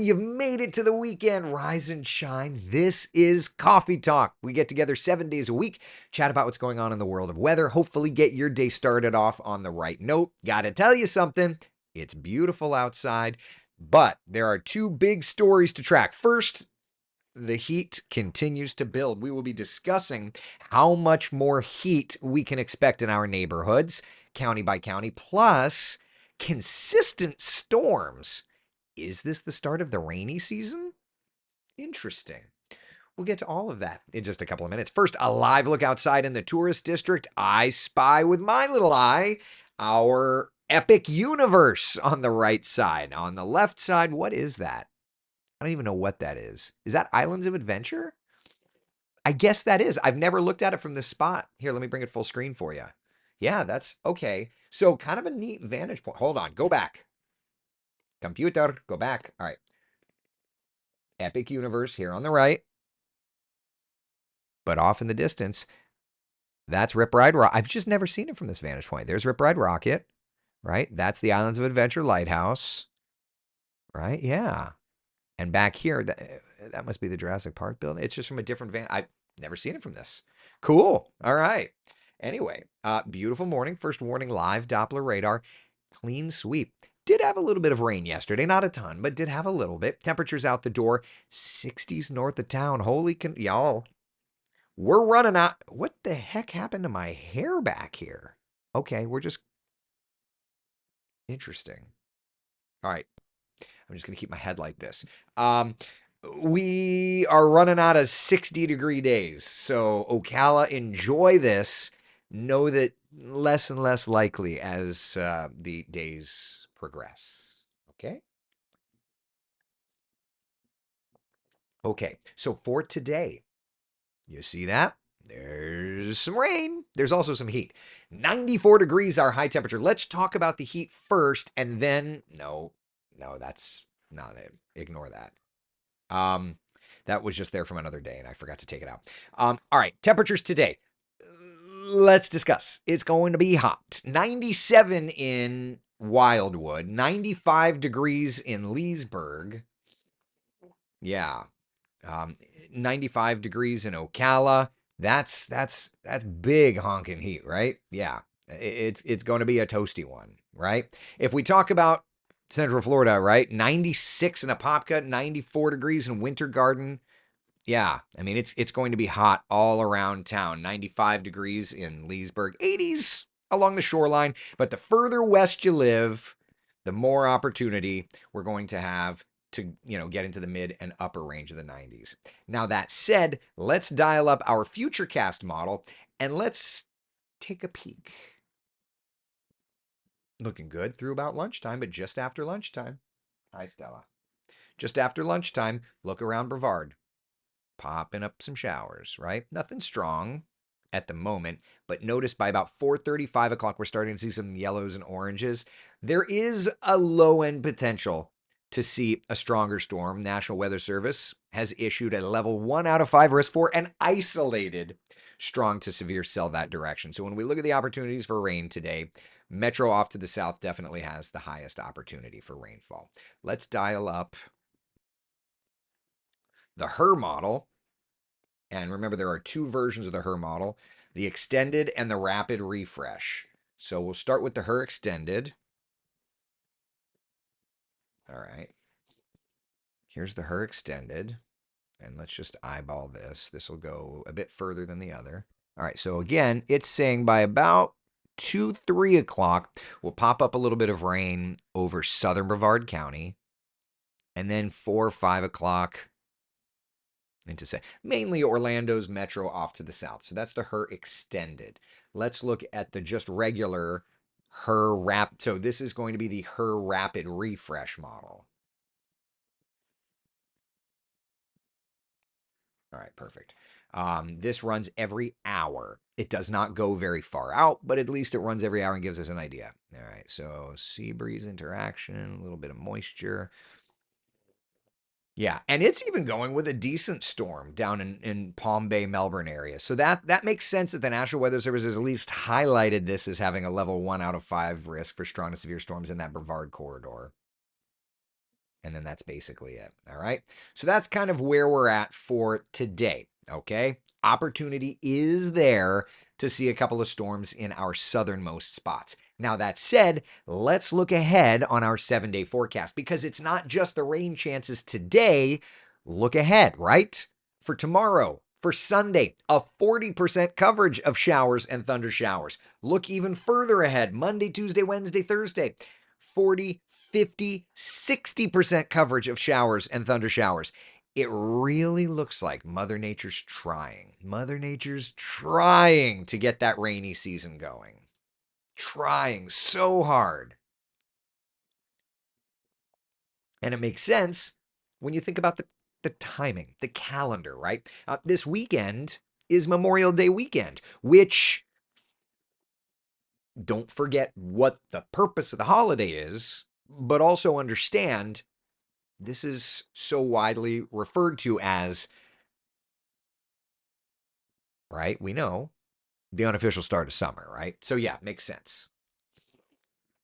You've made it to the weekend. Rise and shine. This is Coffee Talk. We get together 7 days a week, chat about what's going on in the world of weather, hopefully get your day started off on the right note. Gotta tell you something, it's beautiful outside, but there are two big stories to track. First, the heat continues to build. We will be discussing how much more heat we can expect in our neighborhoods, county by county, plus consistent storms. Is this the start of the rainy season? Interesting. We'll get to all of that in just a couple of minutes. First, a live look outside in the tourist district. I spy with my little eye our epic universe on the right side. On the left side, what is that? I don't even know what that is. Is that Islands of Adventure? I guess that is. I've never looked at it from this spot. Here, let me bring it full screen for you. Yeah, that's okay. So, kind of a neat vantage point. Hold on, go back. Computer, go back. All right. Epic universe here on the right. But off in the distance, that's Rip Ride Rocket. I've just never seen it from this vantage point. There's Rip Ride Rocket, right? That's the Islands of Adventure Lighthouse, right? Yeah. And back here, that must be the Jurassic Park building. It's just from a different van. I've never seen it from this. Cool. All right. Anyway, beautiful morning. First warning live Doppler radar. Clean sweep. Did have a little bit of rain yesterday, not a ton, but did have a little bit. Temperatures out the door, 60s north of town. Y'all, we're running out. What the heck happened to my hair back here? Okay, we're just interesting. All right. I'm just going to keep my head like this. We are running out of 60-degree days. So, Ocala, enjoy this. Know that less and less likely as the days progress. Okay? Okay. So, for today, you see that? There's some rain. There's also some heat. 94 degrees our high temperature. Let's talk about the heat first and then no, that's not it. Ignore that. Um that was just there from another day and I forgot to take it out. All right, temperatures today. Let's discuss. It's going to be hot. 97 in Wildwood, 95 degrees in Leesburg. Yeah. Um, 95 degrees in Ocala. That's big honking heat, right? Yeah. It's going to be a toasty one, right? If we talk about Central Florida, right? 96 in Apopka, 94 degrees in Winter Garden. Yeah, I mean it's going to be hot all around town. 95 degrees in Leesburg, 80s along the shoreline, but the further west you live, the more opportunity we're going to have to, get into the mid and upper range of the 90s. Now that said, let's dial up our futurecast model and let's take a peek. Looking good through about lunchtime, but just after lunchtime. Hi, Stella. Just after lunchtime, look around Brevard. Popping up some showers, right? Nothing strong at the moment, but notice by about 4:30, 5 o'clock, we're starting to see some yellows and oranges. There is a low end potential to see a stronger storm. National Weather Service has issued a level 1 out of 5 risk for an isolated strong to severe cell that direction. So when we look at the opportunities for rain today, Metro off to the south definitely has the highest opportunity for rainfall. Let's dial up the HRRR model. And remember, there are two versions of the HRRR model, the extended and the rapid refresh. So we'll start with the HRRR extended. All right. Here's the HRRR extended. And let's just eyeball this. This will go a bit further than the other. All right. So again, it's saying by about 2, 3 o'clock, we'll pop up a little bit of rain over southern Brevard County. And then 4, 5 o'clock, into say mainly Orlando's metro off to the south. So that's the HRRR extended. Let's look at the just regular HRRR rap. So this is going to be the HRRR rapid refresh model. All right, perfect. This runs every hour. It does not go very far out, but at least it runs every hour and gives us an idea. All right, so sea breeze interaction, a little bit of moisture. Yeah, and it's even going with a decent storm down in Palm Bay, Melbourne area. So that makes sense that the National Weather Service has at least highlighted this as having a level 1 out of 5 risk for strong to severe storms in that Brevard corridor. And then that's basically it. All right. So that's kind of where we're at for today. Okay. Opportunity is there to see a couple of storms in our southernmost spots. Now, that said, let's look ahead on our 7-day forecast because it's not just the rain chances today. Look ahead, right? For tomorrow, for Sunday, a 40% coverage of showers and thunder showers. Look even further ahead, Monday, Tuesday, Wednesday, Thursday. 40, 50, 60% coverage of showers and thunder showers. It really looks like Mother Nature's trying. Mother Nature's trying to get that rainy season going. Trying so hard. And it makes sense when you think about the timing, the calendar, right? This weekend is Memorial Day weekend, which don't forget what the purpose of the holiday is, but also understand this is so widely referred to as, right? We know the unofficial start of summer, right? So yeah, makes sense.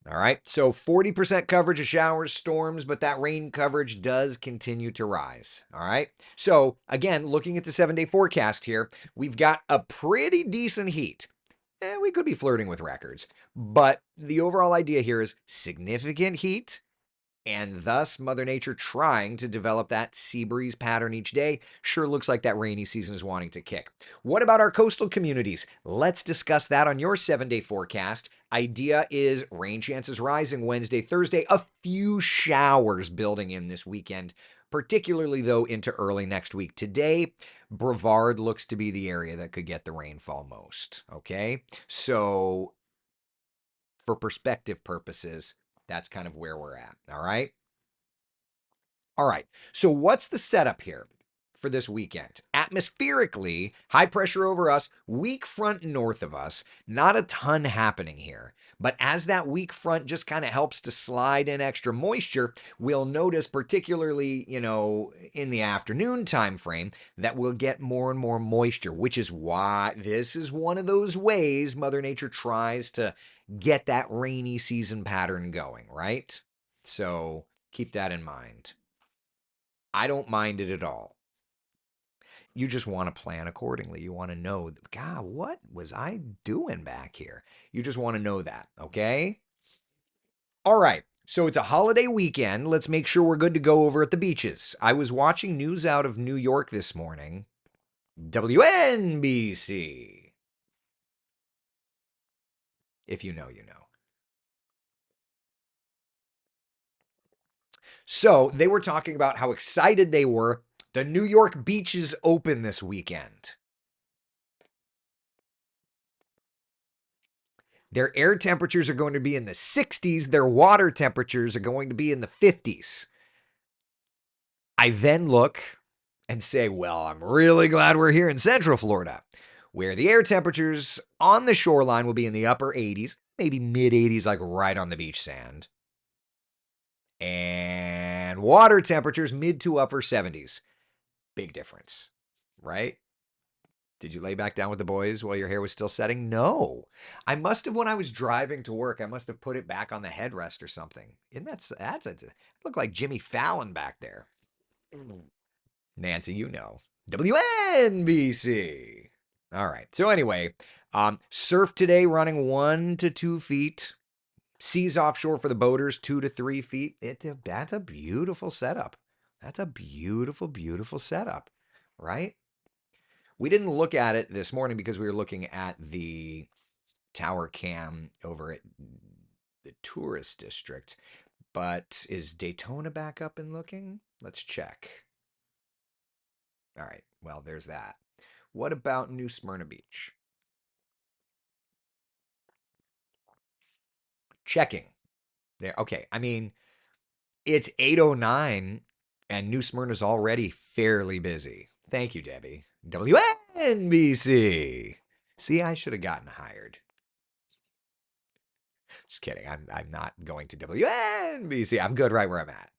All right. So 40% coverage of showers, storms, but that rain coverage does continue to rise. All right. So again, looking at the 7-day forecast here, we've got a pretty decent heat. We could be flirting with records, but the overall idea here is significant heat and thus Mother Nature trying to develop that sea breeze pattern each day. Sure looks like that rainy season is wanting to kick. What about our coastal communities? Let's discuss that on your 7-day forecast. Idea is rain chances rising Wednesday, Thursday, a few showers building in this weekend, particularly though into early next week. Today, Brevard looks to be the area that could get the rainfall most. Okay, so for perspective purposes, that's kind of where we're at. All right. All right. So what's the setup here for this weekend? Atmospherically, high pressure over us, weak front north of us, not a ton happening here. But as that weak front just kind of helps to slide in extra moisture, we'll notice particularly, in the afternoon time frame that we'll get more and more moisture, which is why this is one of those ways Mother Nature tries to get that rainy season pattern going, right? So keep that in mind. I don't mind it at all. You just want to plan accordingly. You want to know, God, what was I doing back here? You just want to know that, okay? All right. So it's a holiday weekend. Let's make sure we're good to go over at the beaches. I was watching news out of New York this morning. WNBC. If you know, you know. So they were talking about how excited they were. The New York beaches open this weekend. Their air temperatures are going to be in the 60s. Their water temperatures are going to be in the 50s. I then look and say, well, I'm really glad we're here in Central Florida, where the air temperatures on the shoreline will be in the upper 80s, maybe mid 80s, like right on the beach sand. And water temperatures mid to upper 70s. Big difference, right? Did you lay back down with the boys while your hair was still setting? No. I must have, when I was driving to work, I must have put it back on the headrest or something. Isn't that's it looked like Jimmy Fallon back there. Nancy, you know. WNBC. All right. So anyway, surf today running 1 to 2 feet. Seas offshore for the boaters 2 to 3 feet. That's a beautiful setup. That's a beautiful, beautiful setup, right? We didn't look at it this morning because we were looking at the tower cam over at the tourist district. But is Daytona back up and looking? Let's check. All right. Well, there's that. What about New Smyrna Beach? Checking. There. Okay. I mean, it's 8:09 and New Smyrna's already fairly busy. Thank you, Debbie. WNBC. See, I should have gotten hired. Just kidding. I'm not going to WNBC. I'm good right where I'm at.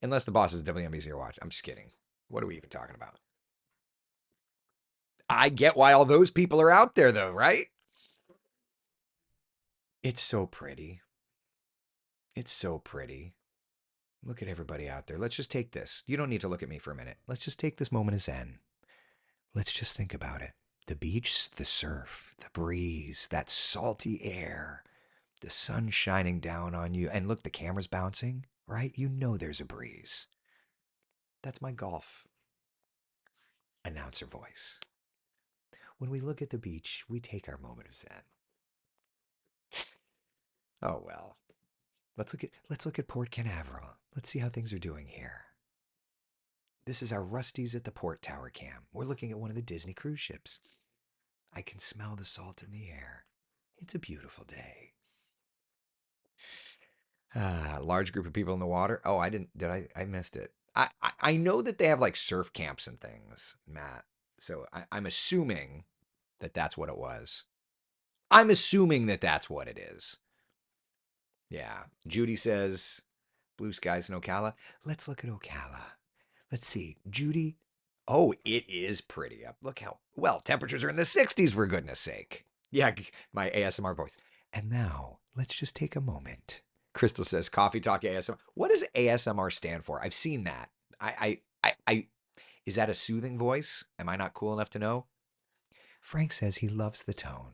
Unless the boss is WNBC or watch. I'm just kidding. What are we even talking about? I get why all those people are out there, though, right? It's so pretty. It's so pretty. Look at everybody out there. Let's just take this. You don't need to look at me for a minute. Let's just take this moment of Zen. Let's just think about it. The beach, the surf, the breeze, that salty air, the sun shining down on you. And look, the camera's bouncing, right? You know there's a breeze. That's my golf announcer voice. When we look at the beach, we take our moment of Zen. Oh well. Let's look at Port Canaveral. Let's see how things are doing here. This is our Rusties at the Port Tower cam. We're looking at one of the Disney cruise ships. I can smell the salt in the air. It's a beautiful day. Large group of people in the water. Oh, I missed it. I know that they have like surf camps and things, Matt. So I'm assuming that that's what it was. I'm assuming that that's what it is. Yeah. Judy says, blue skies in Ocala. Let's look at Ocala. Let's see. Judy. Oh, it is pretty up. Look how, well, temperatures are in the 60s, for goodness sake. Yeah, my ASMR voice. And now, let's just take a moment. Crystal says, Coffee Talk ASMR. What does ASMR stand for? I've seen that. Is that a soothing voice? Am I not cool enough to know? Frank says he loves the tone.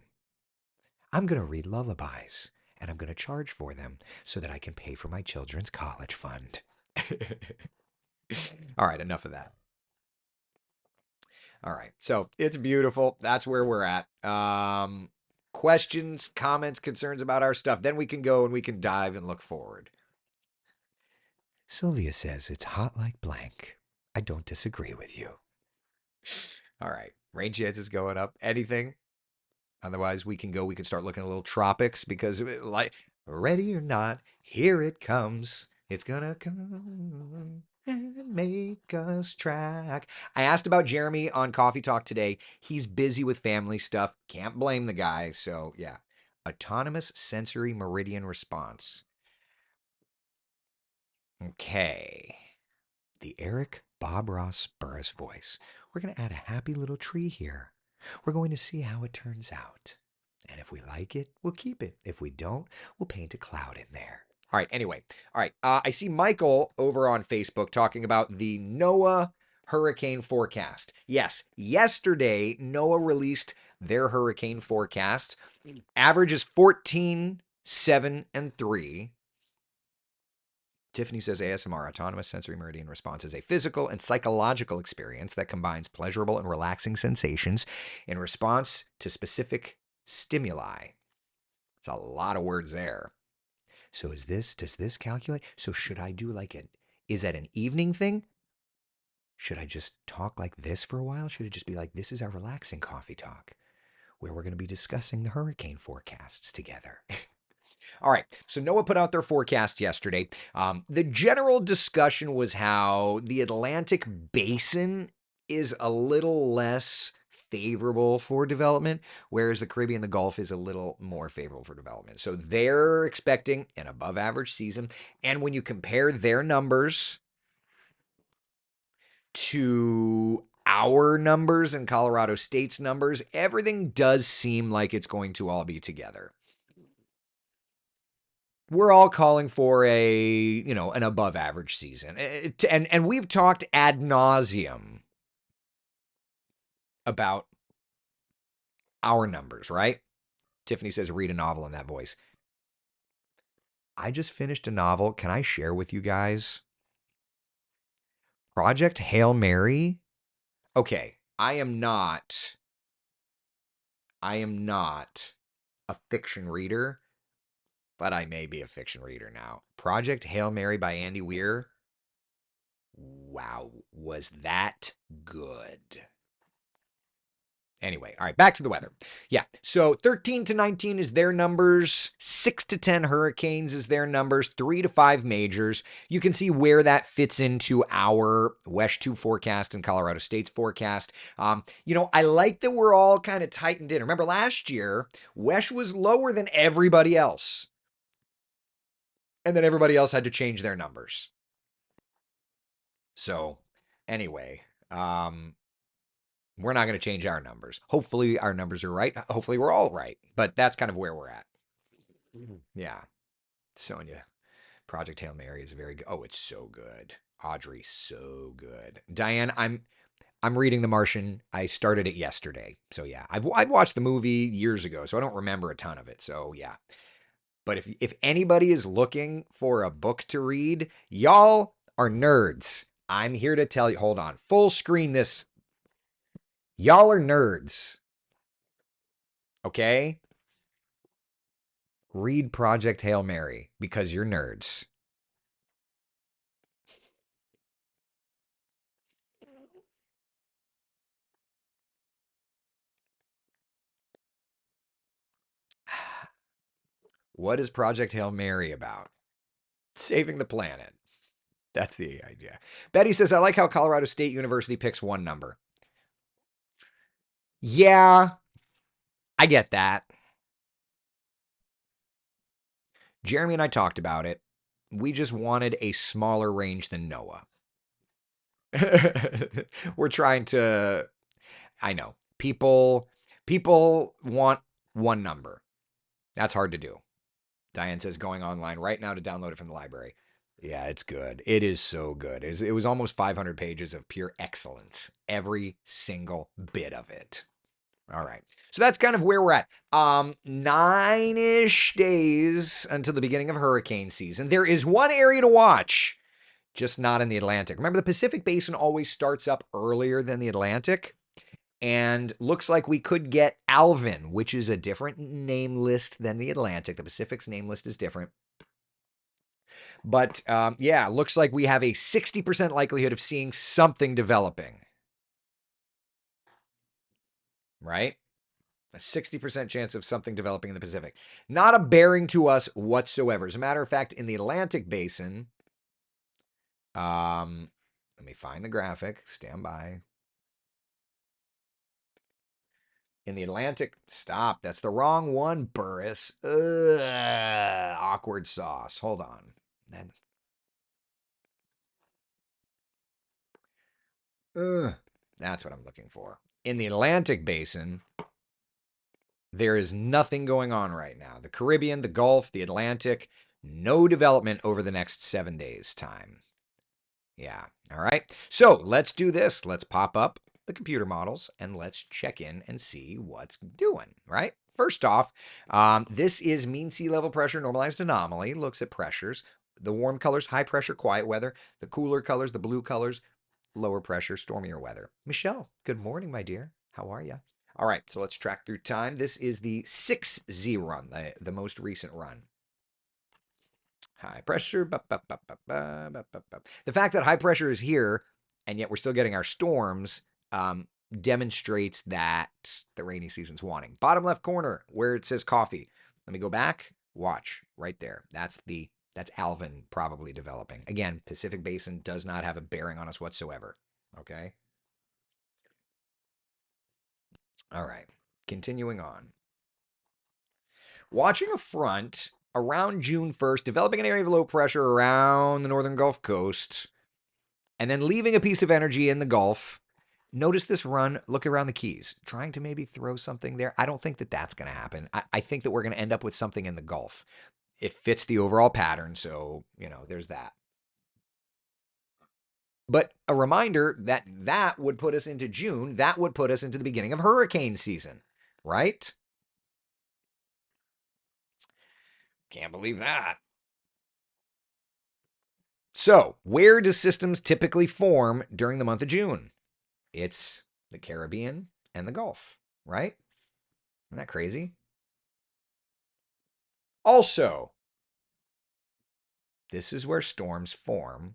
I'm going to read lullabies, and I'm going to charge for them so that I can pay for my children's college fund. All right, enough of that. All right, so it's beautiful. That's where we're at. Questions, comments, concerns about our stuff. Then we can go and we can dive and look forward. Sylvia says it's hot like blank. I don't disagree with you. All right, rain chances going up. Anything? Otherwise, we can go. We can start looking at a little tropics because, like, ready or not, here it comes. It's gonna come and make us track. I asked about Jeremy on Coffee Talk today. He's busy with family stuff. Can't blame the guy. So, yeah. Autonomous sensory meridian response. Okay. The Eric Bob Ross Burris voice. We're going to add a happy little tree here. We're going to see how it turns out. And if we like it, we'll keep it. If we don't, we'll paint a cloud in there. All right, anyway. All right, I see Michael over on Facebook talking about the NOAA hurricane forecast. Yes, yesterday, NOAA released their hurricane forecast. Average is 14, 7, and 3. Tiffany says ASMR, autonomous sensory meridian response, is a physical and psychological experience that combines pleasurable and relaxing sensations in response to specific stimuli. It's a lot of words there. So does this calculate? So should I do is that an evening thing? Should I just talk like this for a while? Should it just be like, this is our relaxing coffee talk, where we're going to be discussing the hurricane forecasts together? All right, so NOAA put out their forecast yesterday. The general discussion was how the Atlantic basin is a little less favorable for development, whereas the Caribbean, the Gulf is a little more favorable for development. So they're expecting an above average season. And when you compare their numbers to our numbers and Colorado State's numbers, everything does seem like it's going to all be together. We're all calling for an above average season. And we've talked ad nauseum about our numbers, right? Tiffany says, read a novel in that voice. I just finished a novel. Can I share with you guys? Project Hail Mary. Okay, I am not a fiction reader, but I may be a fiction reader now. Project Hail Mary by Andy Weir. Wow, was that good? Anyway, all right, back to the weather. Yeah, so 13 to 19 is their numbers. 6 to 10 hurricanes is their numbers. 3 to 5 majors. You can see where that fits into our WESH 2 forecast and Colorado State's forecast. I like that we're all kind of tightened in. Remember last year, WESH was lower than everybody else. And then everybody else had to change their numbers. So, anyway, we're not going to change our numbers. Hopefully our numbers are right. Hopefully we're all right. But that's kind of where we're at. Yeah. Sonia. Project Hail Mary is very good. Oh, it's so good. Audrey, so good. Diane, I'm reading The Martian. I started it yesterday. So yeah, I've watched the movie years ago, so I don't remember a ton of it. So yeah. But if anybody is looking for a book to read, y'all are nerds. I'm here to tell you. Hold on. Full screen this. Y'all are nerds. Okay? Read Project Hail Mary because you're nerds. What is Project Hail Mary about? Saving the planet. That's the idea. Betty says, I like how Colorado State University picks one number. Yeah, I get that. Jeremy and I talked about it. We just wanted a smaller range than Noah. We're trying to, I know. People want one number. That's hard to do. Diane says going online right now to download it from the library. Yeah, it's good. It is so good. It was almost 500 pages of pure excellence. Every single bit of it. All right. So that's kind of where we're at. 9-ish days until the beginning of hurricane season. There is one area to watch, just not in the Atlantic. Remember, the Pacific Basin always starts up earlier than the Atlantic. And looks like we could get Alvin, which is a different name list than the Atlantic. The Pacific's name list is different. But yeah, looks like we have a 60% likelihood of seeing something developing. Right? A 60% chance of something developing in the Pacific. Not a bearing to us whatsoever. As a matter of fact, in the Atlantic Basin, let me find the graphic. Stand by. In the Atlantic, stop. That's the wrong one, Burris. Awkward sauce. Hold on. That's what I'm looking for. In the Atlantic Basin, there is nothing going on right now. The Caribbean, the Gulf, the Atlantic, no development over the next 7 days' time. Yeah. All right. So let's do this. Let's pop up the computer models and let's check in and see what's doing, right? First off, this is mean sea level pressure normalized anomaly. Looks at pressures. The warm colors, high pressure, quiet weather. The cooler colors, the blue colors, lower pressure, stormier weather. Michelle, good morning, my dear. How are you? All right, so let's track through time. This is the 6Z run, the most recent run. High pressure. The fact that high pressure is here and yet we're still getting our storms demonstrates that the rainy season's wanting. Bottom left corner where it says coffee. Let me go back. Watch right there. That's Alvin probably developing. Again, Pacific Basin does not have a bearing on us whatsoever. Okay. All right. Continuing on. Watching a front around June 1st, developing an area of low pressure around the northern Gulf Coast, and then leaving a piece of energy in the Gulf. Notice this run, look around the Keys, trying to maybe throw something there. I don't think that that's going to happen. I think that we're going to end up with something in the Gulf. It fits the overall pattern, so, there's that. But a reminder that would put us into June. That would put us into the beginning of hurricane season, right? Can't believe that. So, where do systems typically form during the month of June? It's the Caribbean and the Gulf, right? Isn't that crazy? Also, this is where storms form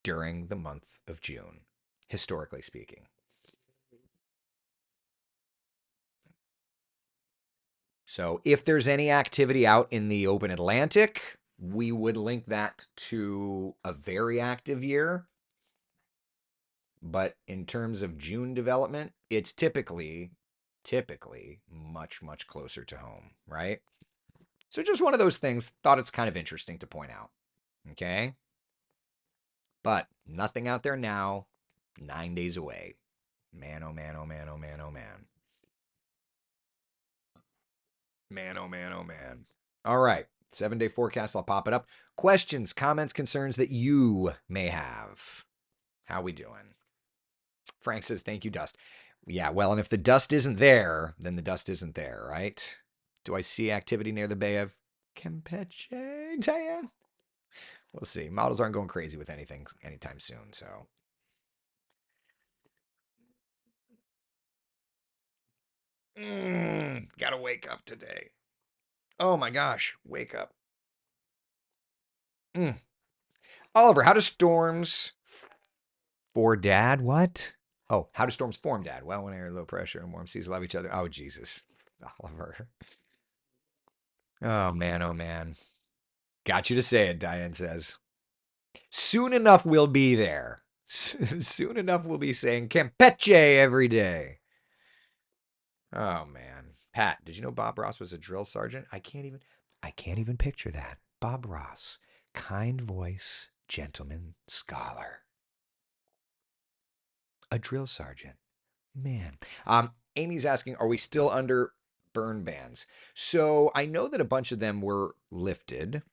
during the month of June, historically speaking. So, if there's any activity out in the open Atlantic, we would link that to a very active year. But in terms of June development, it's typically much, much closer to home, right? So just one of those things, thought it's kind of interesting to point out. Okay. But nothing out there now, 9 days away. Man, oh man, oh man, oh man, oh man. Man, oh man, oh man. All right. 7-day forecast, I'll pop it up. Questions, comments, concerns that you may have. How we doing? Frank says, thank you, Dust. Yeah, well, and if the dust isn't there, then the dust isn't there, right? Do I see activity near the Bay of Campeche, Diane? We'll see. Models aren't going crazy with anything anytime soon, so. Gotta wake up today. Oh my gosh, wake up. Oliver, how do storms for Dad? What? Oh, how do storms form, Dad? Well, when air, low pressure, and warm seas love each other. Oh, Jesus. Oliver. Oh, man. Oh, man. Got you to say it, Diane says. Soon enough, we'll be there. Soon enough, we'll be saying Campeche every day. Oh, man. Pat, did you know Bob Ross was a drill sergeant? I can't even picture that. Bob Ross, kind voice, gentleman, scholar. A drill sergeant. Man. Amy's asking, are we still under burn bans? So I know that a bunch of them were lifted.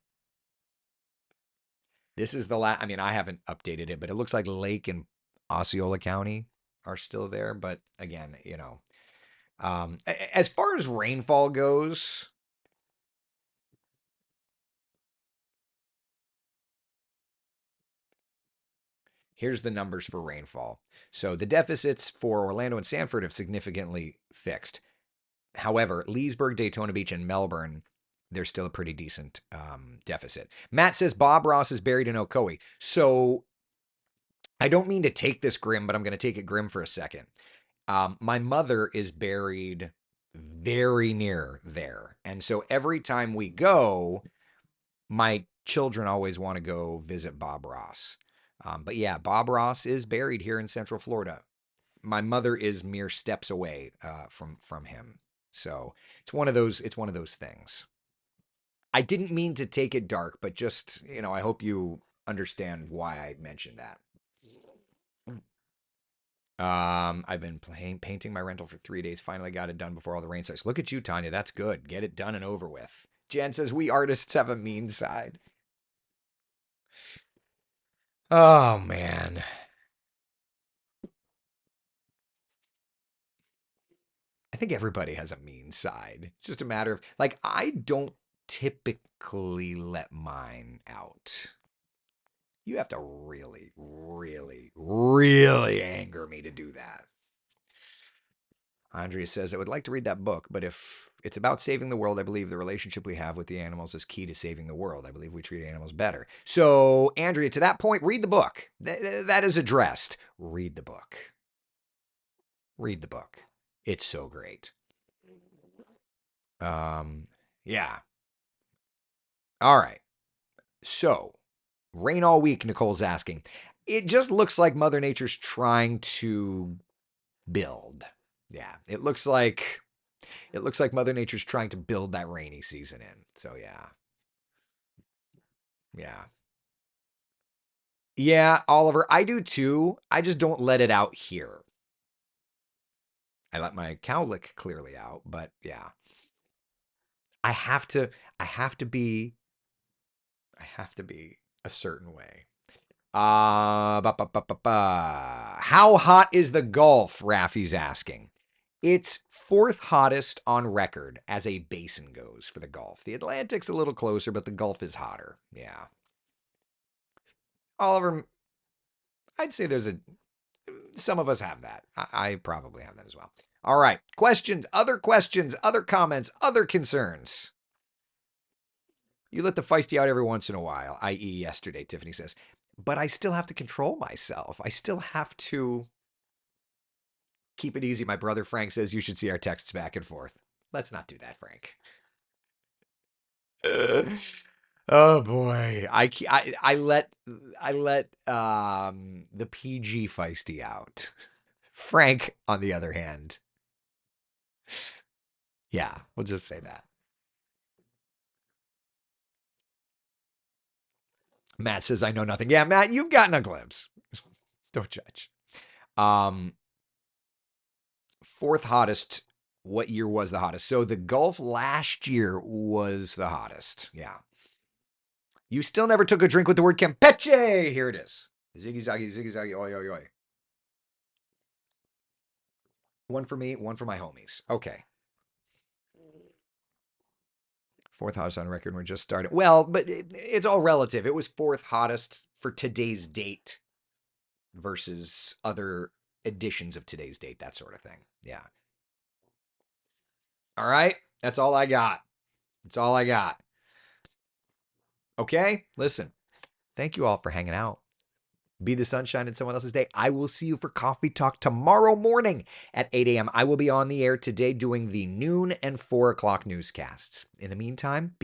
This is the last, I mean, I haven't updated it, but it looks like Lake and Osceola County are still there. But again, as far as rainfall goes, here's the numbers for rainfall. So the deficits for Orlando and Sanford have significantly fixed. However, Leesburg, Daytona Beach, and Melbourne, there's still a pretty decent deficit. Matt says Bob Ross is buried in Ocoee. So I don't mean to take this grim, but I'm going to take it grim for a second. My mother is buried very near there. And so every time we go, my children always want to go visit Bob Ross. But yeah, Bob Ross is buried here in Central Florida. My mother is mere steps away from him. So it's one of those things. I didn't mean to take it dark, but just, I hope you understand why I mentioned that. I've been painting my rental for 3 days. Finally got it done before all the rain starts. Look at you, Tanya. That's good. Get it done and over with. Jan says we artists have a mean side. Oh man. I think everybody has a mean side. It's just a matter of like I don't typically let mine out. You have to really, really, really anger me to do that. Andrea says, I would like to read that book, but if it's about saving the world, I believe the relationship we have with the animals is key to saving the world. I believe we treat animals better. So, Andrea, to that point, read the book. That is addressed. Read the book. Read the book. It's so great. Yeah. All right. So, rain all week, Nicole's asking. It just looks like Mother Nature's trying to build. Yeah, it looks like Mother Nature's trying to build that rainy season in. So yeah. Yeah. Yeah, Oliver, I do too. I just don't let it out here. I let my cowlick clearly out, but yeah. I have to be a certain way. How hot is the Gulf? Rafi's asking. It's fourth hottest on record as a basin goes for the Gulf. The Atlantic's a little closer, but the Gulf is hotter. Yeah. Oliver, I'd say some of us have that. I probably have that as well. All right. Questions, other comments, other concerns. You let the feisty out every once in a while, i.e., yesterday, Tiffany says. But I still have to control myself. I still have to keep it easy. My brother Frank says you should see our texts back and forth. Let's not do that, Frank. Oh boy, I let the PG feisty out. Frank, on the other hand, yeah, we'll just say that. Matt says I know nothing. Yeah, Matt, you've gotten a glimpse. Don't judge. Fourth hottest What year was the hottest? So the Gulf last year was the hottest. Yeah. You still never took a drink with the word Campeche. Here it is. Ziggy zaggy, oi, oi, oi. One for me, one for my homies. Okay. Fourth hottest on record. We're just starting. Well, but it's all relative. It was fourth hottest for today's date versus other editions of today's date, that sort of thing. Yeah. All right. That's all I got. That's all I got. Okay. Listen, thank you all for hanging out. Be the sunshine in someone else's day. I will see you for Coffee Talk tomorrow morning at 8 a.m. I will be on the air today doing the noon and 4 o'clock newscasts. In the meantime,